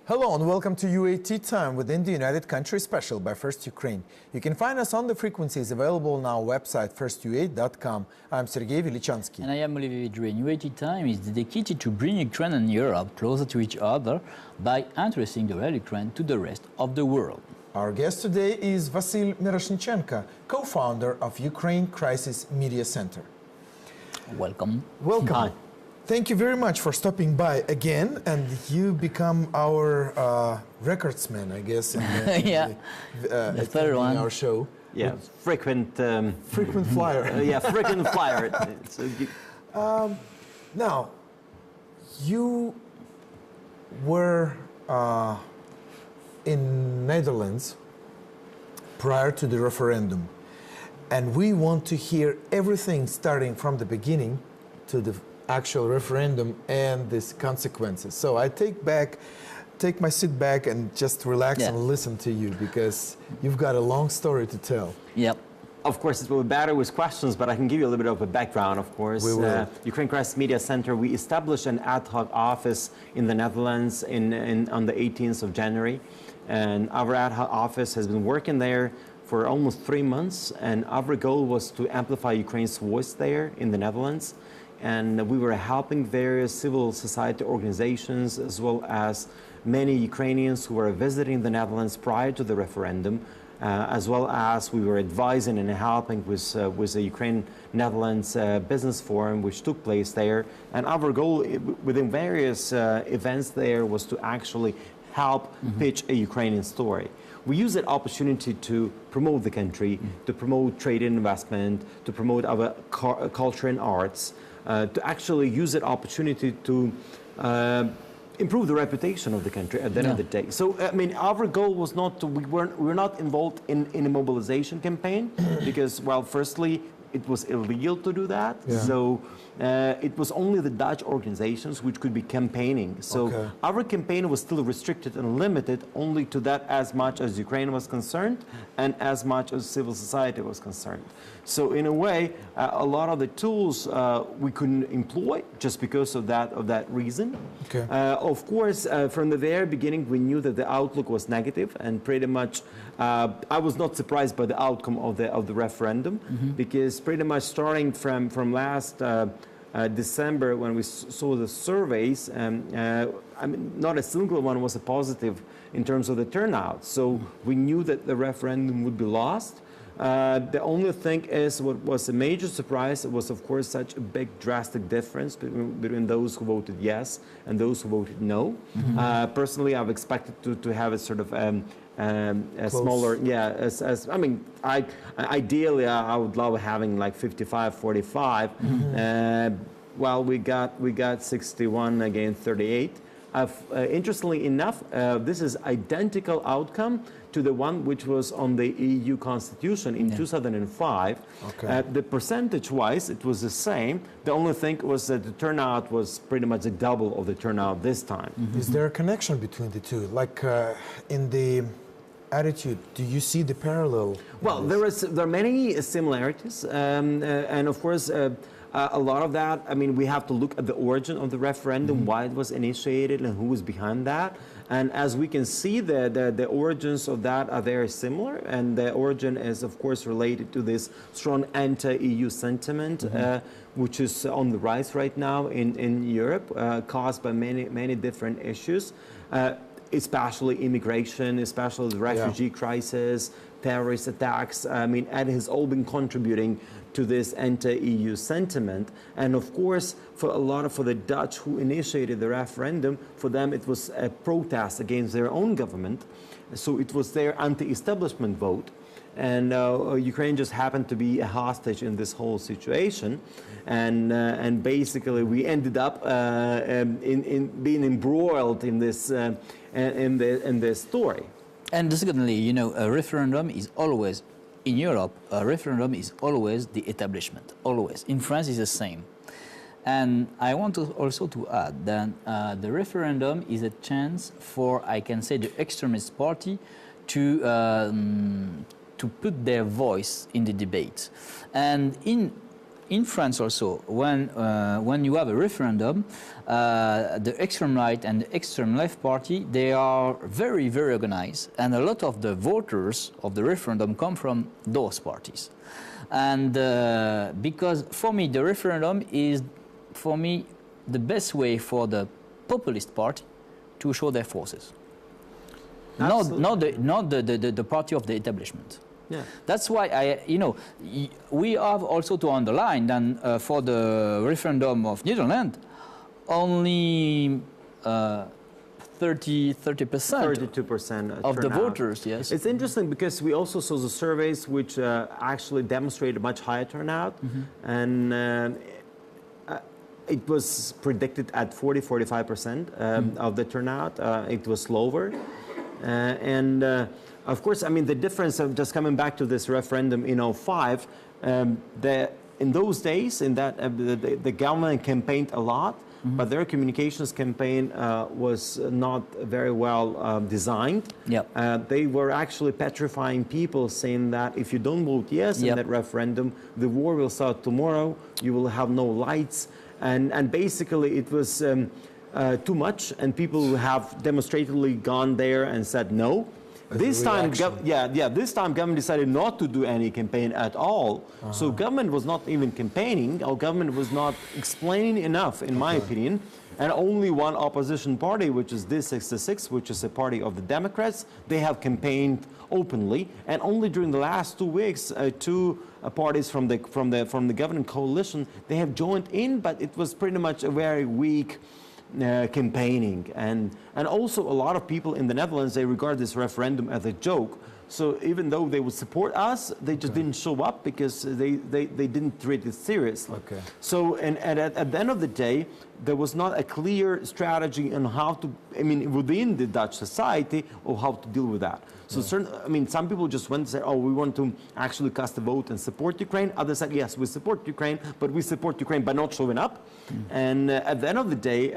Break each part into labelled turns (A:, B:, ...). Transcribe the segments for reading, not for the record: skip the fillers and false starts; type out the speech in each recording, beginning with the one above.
A: Hello and welcome to UAT Time within the United Countries Special by First Ukraine. You can find us on the frequencies available on our website firstuat.com. I'm Sergey Velichanskiy.
B: And I am Olivier Vedrine. UAT Time is dedicated to bring Ukraine and Europe closer to each other by introducing the real Ukraine to the rest of the world.
A: Our guest today is Vasyl Myroshnychenko, co-founder of Ukraine Crisis Media Center.
B: Welcome.
A: Welcome.
C: Hi.
A: Thank you very much for stopping by again, and you become our recordsman, I guess, in
B: the third one.
A: Our show.
C: Yeah, frequent
A: flyer.
C: Frequent flyer.
A: Now, you were in Netherlands prior to the referendum, and we want to hear everything starting from the beginning to the actual referendum and its consequences. So I take my seat back and just relax and listen to you, because you've got a long story to tell.
B: Yep.
C: Of course, it will be better with questions, but I can give you a little bit of a background, of course.
A: We will.
C: Ukraine Crisis Media Center, we established an ad hoc office in the Netherlands on the 18th of January. And our ad hoc office has been working there for almost 3 months. And our goal was to amplify Ukraine's voice there in the Netherlands. And we were helping various civil society organizations, as well as many Ukrainians who were visiting the Netherlands prior to the referendum, as well as we were advising and helping with the Ukraine-Netherlands business forum, which took place there. And our goal within various events there was to actually help pitch a Ukrainian story. We use that opportunity to promote the country, to promote trade and investment, to promote our culture and arts, to actually use that opportunity to improve the reputation of the country at the end of the day. So, I mean, our goal was not to, we were not involved in a mobilization campaign because, well, firstly, it was illegal to do that.
A: Yeah.
C: So it was only the Dutch organizations which could be campaigning. So our campaign was still restricted and limited only to that as much as Ukraine was concerned and as much as civil society was concerned. So in a way, a lot of the tools we couldn't employ just because of that reason.
A: Okay.
C: Of course, from the very beginning, we knew that the outlook was negative, and pretty much I was not surprised by the outcome of the referendum, because pretty much starting from last December, when we saw the surveys, I mean, not a single one was a positive in terms of the turnout. So we knew that the referendum would be lost. The only thing is, what was a major surprise was, of course, such a big drastic difference between those who voted yes and those who voted no. Personally, I've expected to have a sort of a smaller, I mean, ideally I would love having like 55-45. Well, we got 61 against 38. Interestingly enough, this is identical outcome to the one which was on the EU constitution in 2005.
A: Okay.
C: The percentage-wise, it was the same. The only thing was that the turnout was pretty much the double of the turnout this time.
A: Is there a connection between the two? Like in the attitude, do you see the parallel?
C: Well, there are many similarities, and of course, a lot of that, I mean, we have to look at the origin of the referendum, why it was initiated and who was behind that. And as we can see, the origins of that are very similar. And the origin is, of course, related to this strong anti-EU sentiment, which is on the rise right now in Europe, caused by many different issues, especially immigration, especially the refugee crisis, terrorist attacks. I mean, and has all been contributing to this anti-EU sentiment. And of course, for the Dutch who initiated the referendum, for them it was a protest against their own government. So it was their anti-establishment vote. And Ukraine just happened to be a hostage in this whole situation. And basically we ended up in being embroiled in this story.
B: And secondly, you know, a referendum is always, in Europe, a referendum is always the establishment, always. In France, it's the same. And I want also to add that the referendum is a chance for, I can say, the extremist party to put their voice in the debate. And in in France also, when you have a referendum, the extreme right and the extreme left party, they are very, very organized, and a lot of the voters of the referendum come from those parties. And because for me, the referendum is, for me, the best way for the populist party to show their forces. Not the party of the establishment.
C: Yeah.
B: That's why we have also to underline that for the referendum of Netherlands, only 32%
C: 32%
B: of the
C: turnout.
B: voters, yes.
C: It's interesting because we also saw the surveys which actually demonstrated much higher turnout, and it was predicted at 40-45% of the turnout. It was lower, and of course, I mean the difference of just coming back to this referendum in 2005. In those days, in that the government campaigned a lot, but their communications campaign was not very well designed.
B: Yep.
C: They were actually petrifying people, saying that if you don't vote yes in that referendum, the war will start tomorrow, you will have no lights. And basically it was too much, and people have demonstratively gone there and said no. This time, this time government decided not to do any campaign at all. So government was not even campaigning, or government was not explaining enough, in my opinion. And only one opposition party, which is D66, which is a party of the Democrats, they have campaigned openly. And only during the last 2 weeks, two parties from the governing coalition, they have joined in, but it was pretty much a very weak campaigning, and also a lot of people in the Netherlands, they regard this referendum as a joke. So even though they would support us, they just didn't show up because they didn't treat it seriously.
A: Okay.
C: So and at the end of the day, there was not a clear strategy on how to, I mean, within the Dutch society, or how to deal with that. So some people just went and said, oh, we want to actually cast a vote and support Ukraine. Others said, yes, we support Ukraine, but we support Ukraine by not showing up. And at the end of the day,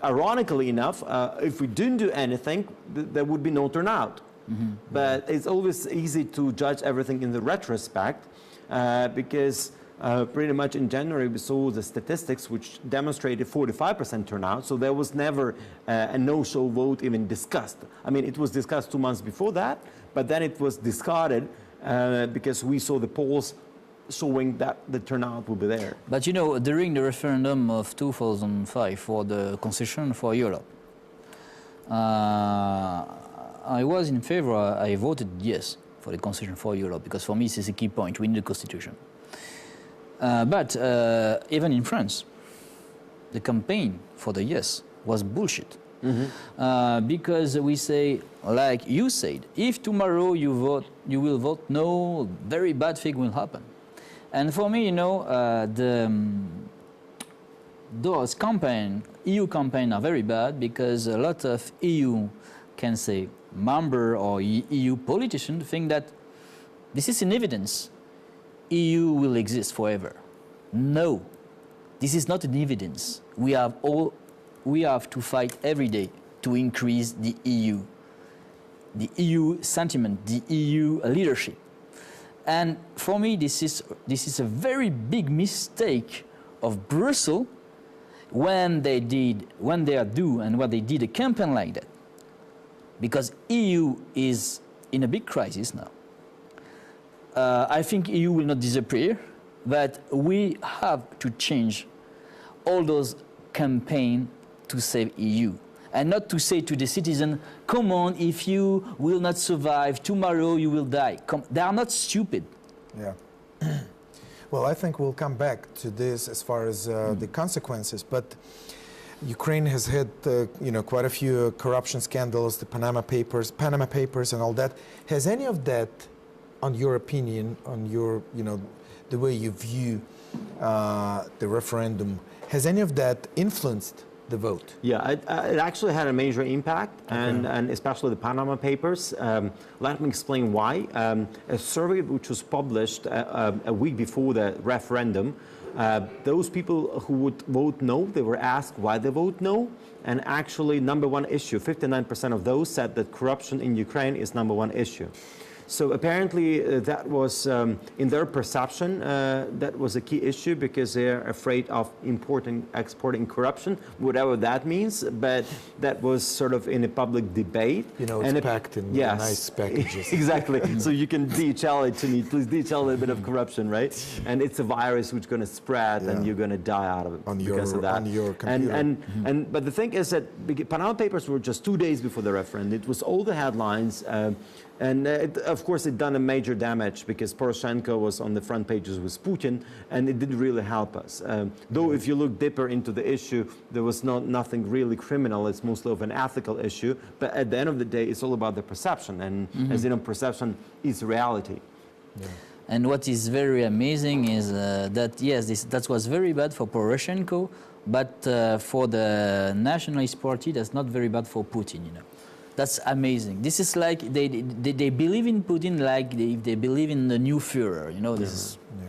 C: ironically enough, if we didn't do anything, there would be no turnout. But it's always easy to judge everything in the retrospect, because pretty much in January we saw the statistics which demonstrated 45% turnout, so there was never a no-show vote even discussed. I mean, it was discussed 2 months before that, but then it was discarded because we saw the polls showing that the turnout will be there.
B: But you know, during the referendum of 2005 for the Constitution for Europe, I was in favor, I voted yes for the Constitution for Europe, because for me this is a key point, we need a constitution. But even in France, the campaign for the yes was bullshit. Because we say, like you said, if tomorrow you will vote no, very bad thing will happen. And for me, you know, those EU campaigns are very bad, because a lot of EU, can say, member or EU politicians think that this is an evidence. EU will exist forever. No, this is not an evidence. We have to fight every day to increase the EU sentiment, the EU leadership. And for me, this is a very big mistake of Brussels when they did a campaign like that, because EU is in a big crisis now. I think EU will not disappear, but we have to change all those campaigns to save EU, and not to say to the citizen, come on, if you will not survive, tomorrow you will die. They are not stupid.
A: Yeah. Well, I think we'll come back to this as far as the consequences, but Ukraine has had, quite a few corruption scandals, the Panama Papers and all that. Has any of that, on your opinion, on your, the way you view the referendum, has any of that influenced the vote?
C: Yeah, it actually had a major impact, and especially the Panama Papers. Let me explain why. A survey which was published a week before the referendum, those people who would vote no, they were asked why they vote no, and actually number one issue, 59% of those said that corruption in Ukraine is number one issue. So apparently that was, in their perception, that was a key issue because they're afraid of exporting corruption, whatever that means. But that was sort of in a public debate.
A: You know, it's packed in nice packages.
C: Exactly. So you can DHL it to me. Please DHL a little bit of corruption, right? And it's a virus which is going to spread, and you're going to die out of it because of that.
A: On your computer.
C: But the thing is that Panama Papers were just 2 days before the referendum. It was all the headlines. Of course, it done a major damage because Poroshenko was on the front pages with Putin, and it didn't really help us. Though if you look deeper into the issue, there was nothing really criminal. It's mostly of an ethical issue. But at the end of the day, it's all about the perception. And as you know, perception is reality.
A: Yeah.
B: And what is very amazing is that, yes, that was very bad for Poroshenko, but for the Nationalist Party, that's not very bad for Putin, you know. That's amazing. This is like they believe in Putin like they believe in the new Führer. You know, this is.
A: Yeah.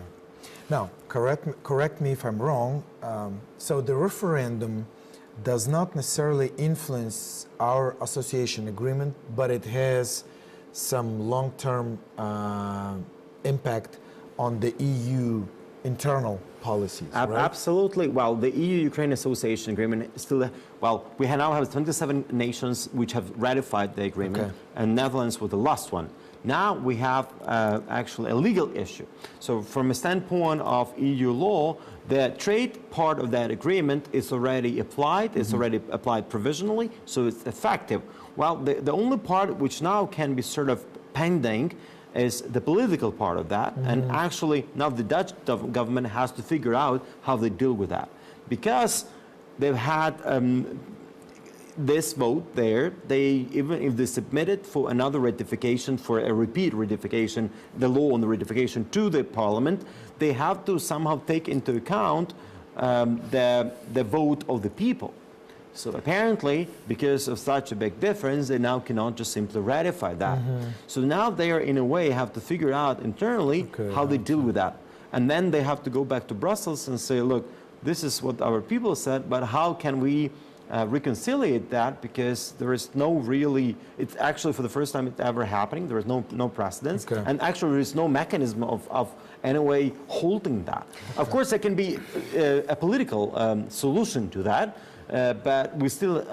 A: Now, correct me if I'm wrong. So the referendum does not necessarily influence our association agreement, but it has some long-term impact on the EU internal policies, right?
C: Absolutely. Well, the EU-Ukraine Association Agreement is still, we now have 27 nations which have ratified the agreement, and Netherlands was the last one. Now we have actually a legal issue. So from a standpoint of EU law, the trade part of that agreement is already applied. It's already applied provisionally, so it's effective. Well, the only part which now can be sort of pending is the political part of that. And actually, now the Dutch government has to figure out how they deal with that. Because they've had this vote there, even if they submit it for another ratification, for a repeat ratification, the law on the ratification to the parliament, they have to somehow take into account the vote of the people. So apparently, because of such a big difference, they now cannot just simply ratify that. So now they are, in a way, have to figure out internally how they deal with that. And then they have to go back to Brussels and say, look, this is what our people said, but how can we reconcile that? Because there is no really, it's actually for the first time it's ever happening. There is no precedence. And actually there is no mechanism of any way holding that. Of course, there can be a political solution to that. But we still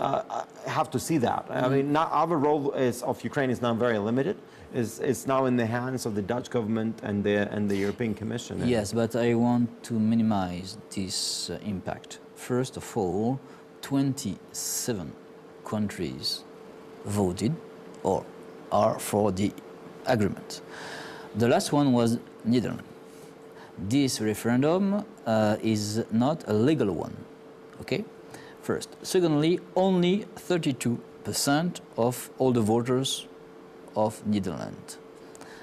C: have to see that. I mean, now our role of Ukraine is now very limited. It's now in the hands of the Dutch government and the European Commission.
B: Yes, but I want to minimize this impact. First of all, 27 countries voted or are for the agreement. The last one was Netherlands. This referendum is not a legal one, okay? First. Secondly, only 32% of all the voters of Netherlands.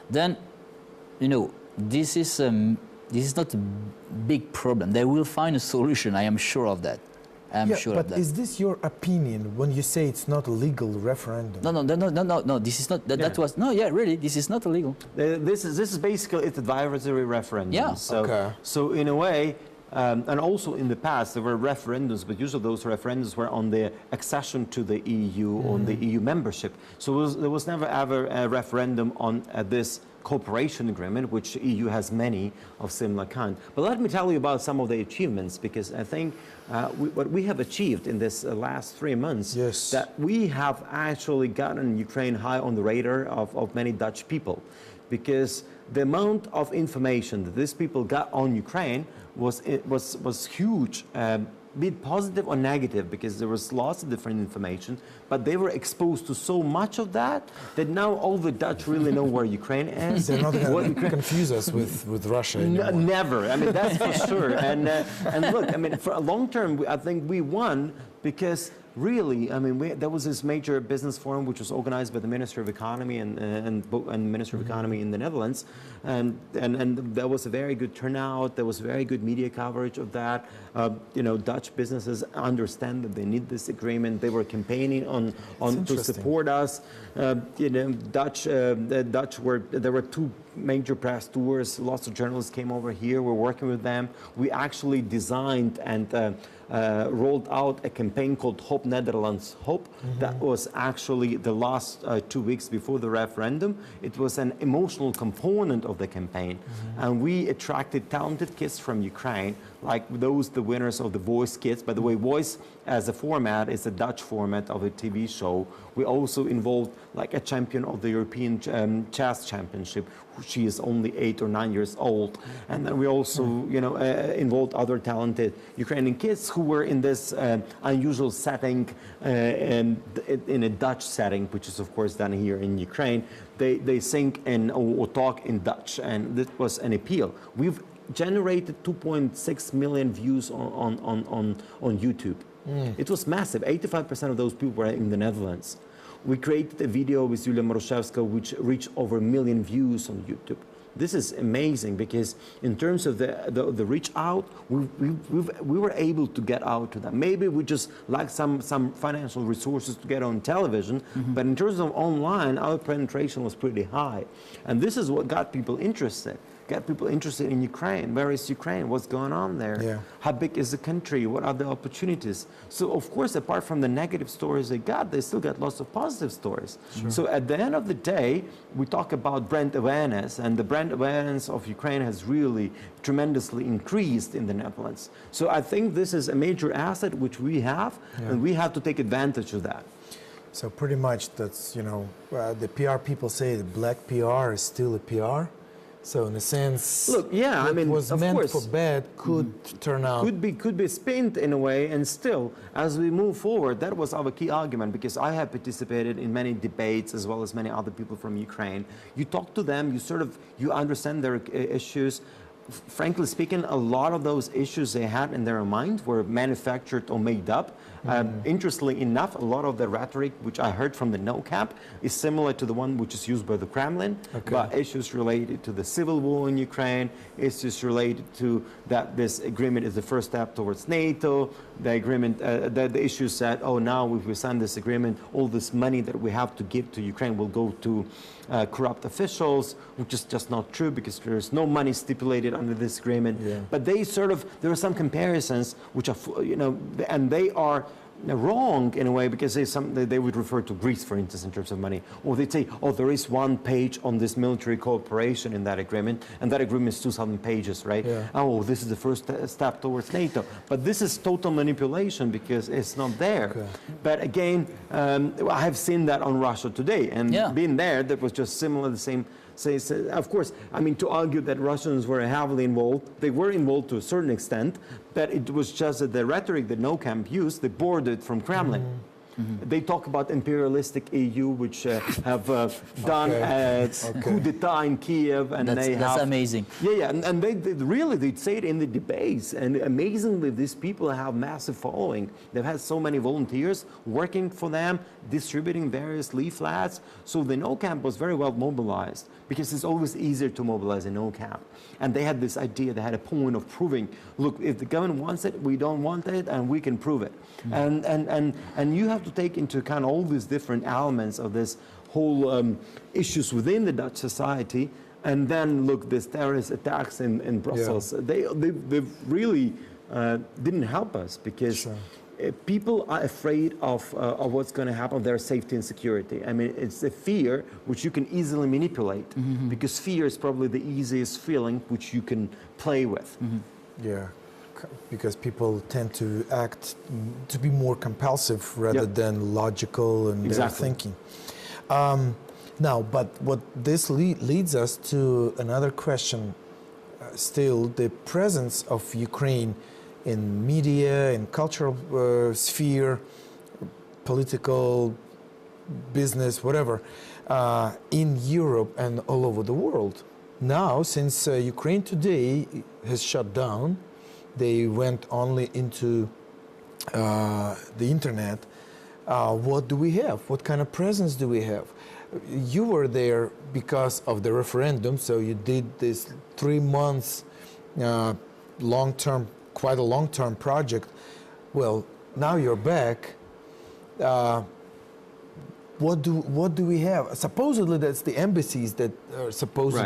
B: Then, you know, this is not a big problem. They will find a solution. I am sure of that. I'm sure of that.
A: But is this your opinion when you say it's not a legal referendum?
B: No. This is not. That was no. Yeah, really, this is not illegal.
C: This is basically it's advisory referendum.
B: Yeah.
C: So in a way. And also in the past, there were referendums, but usually those referendums were on the accession to the EU, on the EU membership. So there was never ever a referendum on this cooperation agreement, which EU has many of similar kind. But let me tell you about some of the achievements, because I think what we have achieved in this last 3 months, that we have actually gotten Ukraine high on the radar of many Dutch people, because the amount of information that these people got on Ukraine was huge, be it positive or negative, because there was lots of different information, but they were exposed to so much of that now all the Dutch really know where Ukraine is.
A: They're not going to confuse us with Russia anymore.
C: Never. I mean, that's for sure. And look, I mean, for a long term, I think we won because really, I mean, there was this major business forum which was organized by the Minister of Economy and Minister of Economy in the Netherlands, and there was a very good turnout. There was very good media coverage of that. You know, Dutch businesses understand that they need this agreement. They were campaigning to support us. You know, there were two major press tours. Lots of journalists came over here. We're working with them. We actually designed and rolled out a campaign called Hope Netherlands Hope. That was actually the last 2 weeks before the referendum. It was an emotional component of the campaign. And we attracted talented kids from Ukraine, like the winners of the Voice Kids. By the way, Voice as a format is a Dutch format of a TV show. We also involved like a champion of the European chess championship. She is only 8 or 9 years old. And then we also, involved other talented Ukrainian kids who were in this unusual setting, and in a Dutch setting, which is of course done here in Ukraine. They sing or talk in Dutch, and this was an appeal. We've generated 2.6 million views on YouTube. It was massive. 85% of those people were in the Netherlands. We created a video with Vasyl Myroshnychenko which reached over 1 million views on YouTube. This is amazing because in terms of the reach out, we were able to get out to them. Maybe we just lack some financial resources to get on television, but in terms of online, our penetration was pretty high. And this is what got people interested. Get people interested in Ukraine. Where is Ukraine? What's going on there?
A: Yeah.
C: How big is the country? What are the opportunities? So, of course, apart from the negative stories they still got lots of positive stories. Sure. So at the end of the day, we talk about brand awareness, and the brand awareness of Ukraine has really tremendously increased in the Netherlands. So I think this is a major asset which we have, and we have to take advantage of that.
A: So pretty much that's, the PR people say the black PR is still a PR. So in a sense,
C: look, yeah,
A: what was meant for bad could turn out.
C: Could be spinned in a way, and still, as we move forward, that was our key argument, because I have participated in many debates as well as many other people from Ukraine. You talk to them, you understand their issues. Frankly speaking, a lot of those issues they had in their mind were manufactured or made up. Interestingly enough, a lot of the rhetoric which I heard from the no cap is similar to the one which is used by the Kremlin, but issues related to the civil war in Ukraine, issues related to that this agreement is the first step towards NATO, the agreement, the issues that, now if we sign this agreement, all this money that we have to give to Ukraine will go to corrupt officials, which is just not true, because there's no money stipulated under this agreement. Yeah. But there are some comparisons which are, and they are wrong in a way, because they would refer to Greece, for instance, in terms of money, or they'd say, there is one page on this military cooperation in that agreement, and that agreement is 2,000 pages, right? Yeah. This is the first step towards NATO. But this is total manipulation, because it's not there. Okay. But again, I have seen that on Russia Today, and being there, that was just similar, the same. Of course, to argue that Russians were heavily involved, they were involved to a certain extent, but it was just that the rhetoric that no camp used, they borrowed it from Kremlin. They talk about imperialistic EU, which have done a coup d'etat in Kiev, and
B: that's amazing.
C: Yeah, and they'd say it in the debates, and amazingly, these people have massive following. They've had so many volunteers working for them, distributing various leaflets. So the no camp was very well mobilized, because it's always easier to mobilize a no camp. And they had this idea, they had a point of proving, look, if the government wants it, we don't want it, and we can prove it. And you have to take into account all these different elements of this whole issues within the Dutch society. And then look, these terrorist attacks in Brussels, they really didn't help us, because people are afraid of what's going to happen, their safety and security. It's a fear which you can easily manipulate, because fear is probably the easiest feeling which you can play with.
A: Yeah, because people tend to act, to be more compulsive rather than logical in their thinking. Now, but what this leads us to another question, still, the presence of Ukraine in media, in cultural sphere, political, business, whatever, in Europe and all over the world. Now, since Ukraine today has shut down, they went only into the internet. What do we have? What kind of presence do we have? You were there because of the referendum, so you did this 3 months long-term, quite a long-term project. Well, now you're back. What do we have? Supposedly that's the embassies that are supposed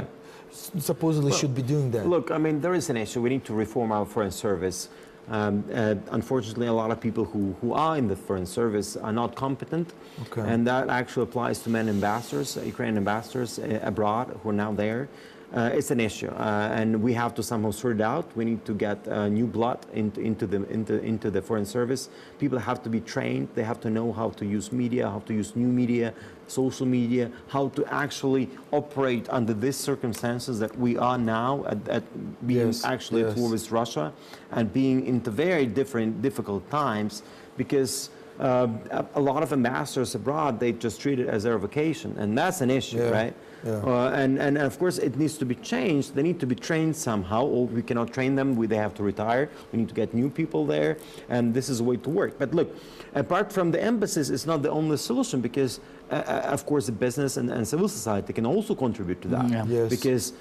A: supposedly should be doing that.
C: Look, I mean, there is an issue. We need to reform our foreign service. Unfortunately, a lot of people who are in the foreign service are not competent.
A: Okay.
C: And that actually applies to many ambassadors, Ukrainian ambassadors abroad who are now there. It's an issue, and we have to somehow sort it out. We need to get new blood into the foreign service. People have to be trained. They have to know how to use media, how to use new media, social media, how to actually operate under these circumstances that we are now at being actually at war with Russia and being into very difficult times, because a lot of ambassadors abroad, they just treat it as their vacation, and that's an issue, right? Yeah. And of course it needs to be changed. They need to be trained somehow, or we cannot train them. They have to retire. We need to get new people there, and this is a way to work. But look, apart from the embassies, it's not the only solution, because of course the business and civil society can also contribute to that.
B: Yeah.
A: Yes.
C: Because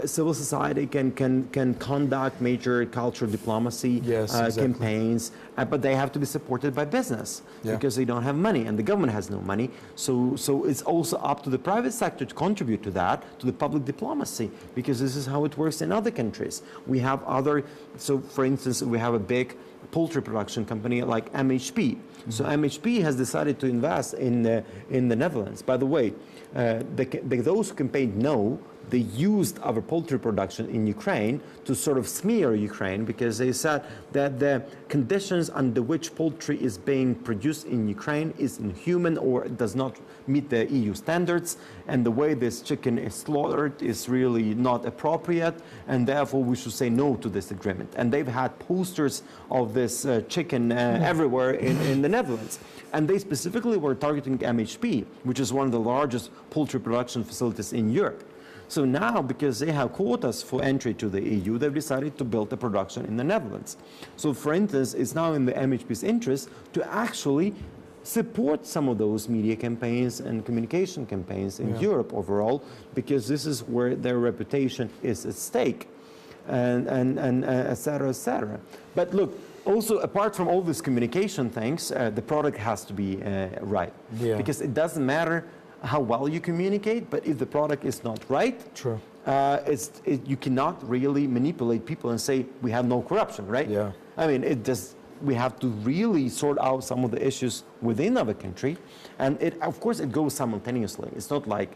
C: civil society can conduct major cultural diplomacy campaigns, but they have to be supported by business because they don't have money and the government has no money. So it's also up to the private sector to contribute to that, to the public diplomacy, because this is how it works in other countries. We have other, so for instance, we have a big poultry production company like MHP. So MHP has decided to invest in the Netherlands. By the way, those who campaigned no, they used our poultry production in Ukraine to sort of smear Ukraine, because they said that the conditions under which poultry is being produced in Ukraine is inhuman or does not meet the EU standards, and the way this chicken is slaughtered is really not appropriate, and therefore we should say no to this agreement. And they've had posters of this chicken everywhere in the Netherlands. And they specifically were targeting MHP, which is one of the largest poultry production facilities in Europe. So now, because they have quotas for entry to the EU, they've decided to build a production in the Netherlands. So, for instance, it's now in the MHP's interest to actually support some of those media campaigns and communication campaigns in Europe overall, because this is where their reputation is at stake, and et cetera, et cetera. But look, also, apart from all these communication things, the product has to be right. Because it doesn't matter how well you communicate, but if the product is not right, you cannot really manipulate people and say we have no corruption, right? I mean, we have to really sort out some of the issues within our country, and of course it goes simultaneously. It's not like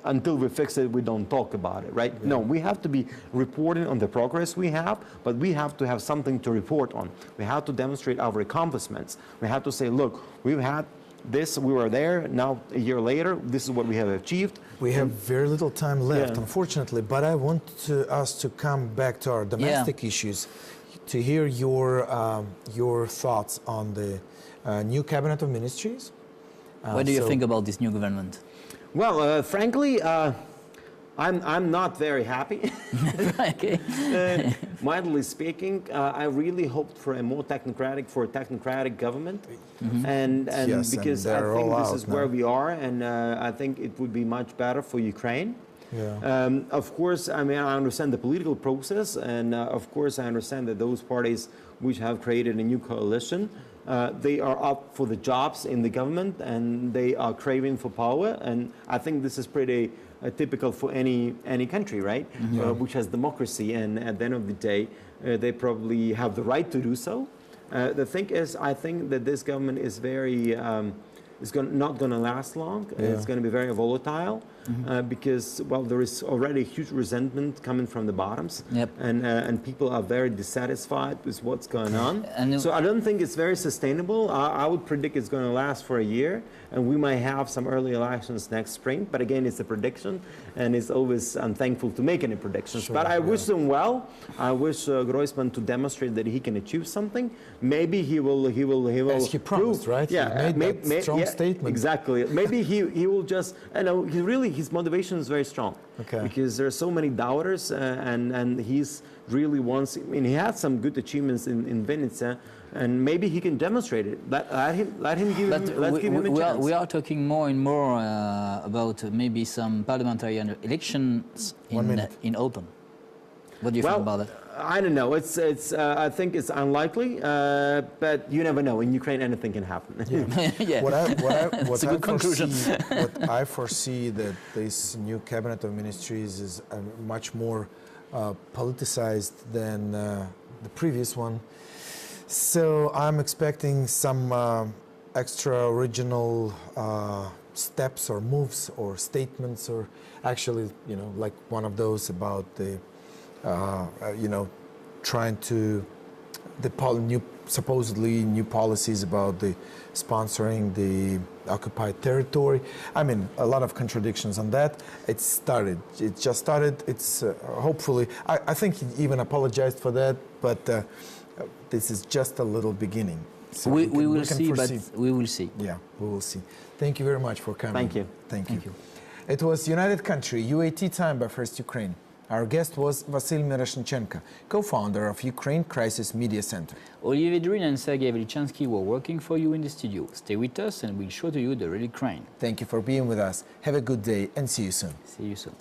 C: until we fix it, we don't talk about it, right? No, we have to be reporting on the progress we have, but we have to have something to report on. We have to demonstrate our accomplishments. We have to say, look, we've had this, we were there, now a year later, this is what we have achieved.
A: We have very little time left, unfortunately, but I want us to come back to our domestic issues, to hear your thoughts on the new cabinet of ministries.
B: What do you think about this new government?
C: Well, frankly, I'm not very happy. Mildly speaking, I really hoped for a more technocratic government, and because I think this is where we are, and I think it would be much better for Ukraine. Of course, I mean, I understand the political process, and of course, I understand that those parties which have created a new coalition, they are up for the jobs in the government, and they are craving for power, and I think this is pretty typical for any country, right? Which has democracy, and at the end of the day, they probably have the right to do so. The thing is, I think that this government is very, not going to last long. It's going to be very volatile. Because, well, there is already a huge resentment coming from the bottoms, and people are very dissatisfied with what's going on. So I don't think it's very sustainable. I would predict it's going to last for a year, and we might have some early elections next spring. But again, it's a prediction, and it's always unthankful to make any predictions. But I wish them well. I wish Groisman to demonstrate that he can achieve something. Maybe he will.
A: As he promised, right?
C: Yeah,
A: he made that strong statement.
C: Exactly. Maybe he will just. His motivation is very strong, because there are so many doubters, and he's really wants. I mean, he had some good achievements in Vinnytsia, and maybe he can demonstrate it. Let him give him a chance.
B: We are talking more and more about maybe some parliamentary elections in autumn. What do you think about that?
C: I don't know. I think it's unlikely, but you never know. In Ukraine, anything can happen.
B: Yeah.
A: What
B: a good conclusion.
A: what I foresee that this new cabinet of ministries is much more politicized than the previous one. So I'm expecting some extra original steps or moves or statements, or actually, like one of those about the, trying to supposedly new policies about the sponsoring the occupied territory. I mean, a lot of contradictions on that. It just started. It's hopefully, I think he even apologized for that, but this is just a little beginning. So
B: we will see, but we will see.
A: Yeah, we will see. Thank you very much for coming.
C: Thank you.
A: Thank you. It was United Country, UAT time by First Ukraine. Our guest was Vasyl Myroshnychenko, co-founder of Ukraine Crisis Media Center.
B: Olivier Vedrine and Sergey Velichanskiy were working for you in the studio. Stay with us and we'll show to you the real Ukraine.
A: Thank you for being with us. Have a good day and see you soon.
B: See you soon.